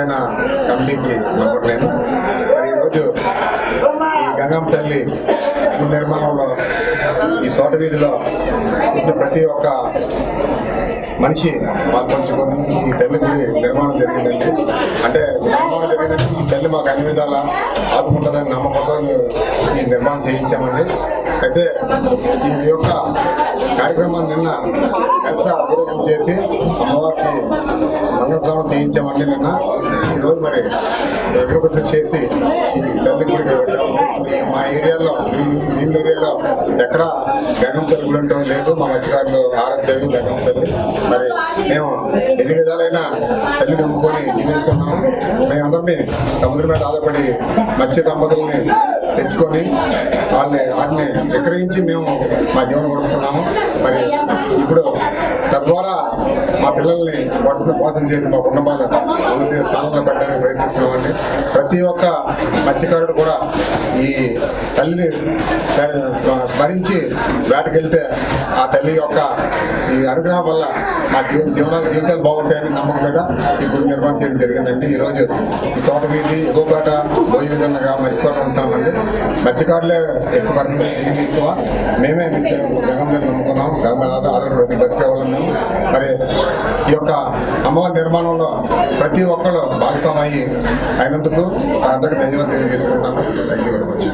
నిజమైన కమిటీకి మెంబర్ నేను. మరి ఈరోజు ఈ గంగమ్మ తల్లి నిర్మాణంలో ఈ తోట వీధిలో పుట్టిన ప్రతి ఒక్క మనిషి పాల్పంచుకొని ఈ తల్లి గుడి నిర్మాణం జరిగిందండి. అంటే నిర్మాణం జరిగిందంటే ఈ తల్లి మాకు అన్ని విధాలా ఆదుకుంటుందని నమ్మకంతో ఈ నిర్మాణం చేయించామండి. అయితే ఈ యొక్క కార్యక్రమాన్ని నిన్న కలిసి అభివృద్ధి చేసి అమ్మవారికి మంగళస్నానం చేయించామండి. నిన్న ఈరోజు మరి అభివృద్ధి చేసి ఈ తల్లి గుడికి పెట్టాము. మా ఏరియాలో వీళ్ళ ఏరియాలో ఎక్కడ గంగమ్మ తల్లి గుడి ఉండటం లేదు. మా మత్స్యకారులు ఆరాధ్యం గంగమ్మ తల్లి. మరి మేము ఎన్ని విధాలైన తల్లి నమ్ముకొని జీవిస్తున్నాము. మేమందరినీ సముద్రం మీద ఆధారపడి మత్స్య దంపతుల్ని తెచ్చుకొని వాటిని విక్రయించి మేము మా జీవనం గడుపుతున్నాము. మరి ఇప్పుడు తద్వారా మా పిల్లల్ని పోషణ చేసి మా కుటుంబాలు అభివృద్ధి స్థానంలో పెట్టడానికి ప్రయత్నిస్తున్నామండి. ప్రతి ఒక్క మత్స్యకారుడు కూడా ఈ తల్లిని స్మరించి వేటకెళ్తే ఆ తల్లి యొక్క ఈ అనుగ్రహం వల్ల మా జీవితాలు బాగుంటాయని నమ్మకం మీద ఈ గుడి నిర్మాణం చేయడం జరిగిందండి. ఈరోజు ఈ తోట వీధి ఎగువపేట బోయి విధంగా మత్స్యకారులు ఉంటామండి. మత్స్యకారులే ఎక్కువ ఎక్కువ మేమే గంగమ్మ నమ్ముకున్నాం. ఆధారపడి బతికే వాళ్ళం మేము. మరి ఈ యొక్క అమ్మవారి నిర్మాణంలో ప్రతి ఒక్కరు భాగస్వామి అయినందుకు అందరికీ ధన్యవాదాలు తెలియజేసుకుంటాను. Thank you very much.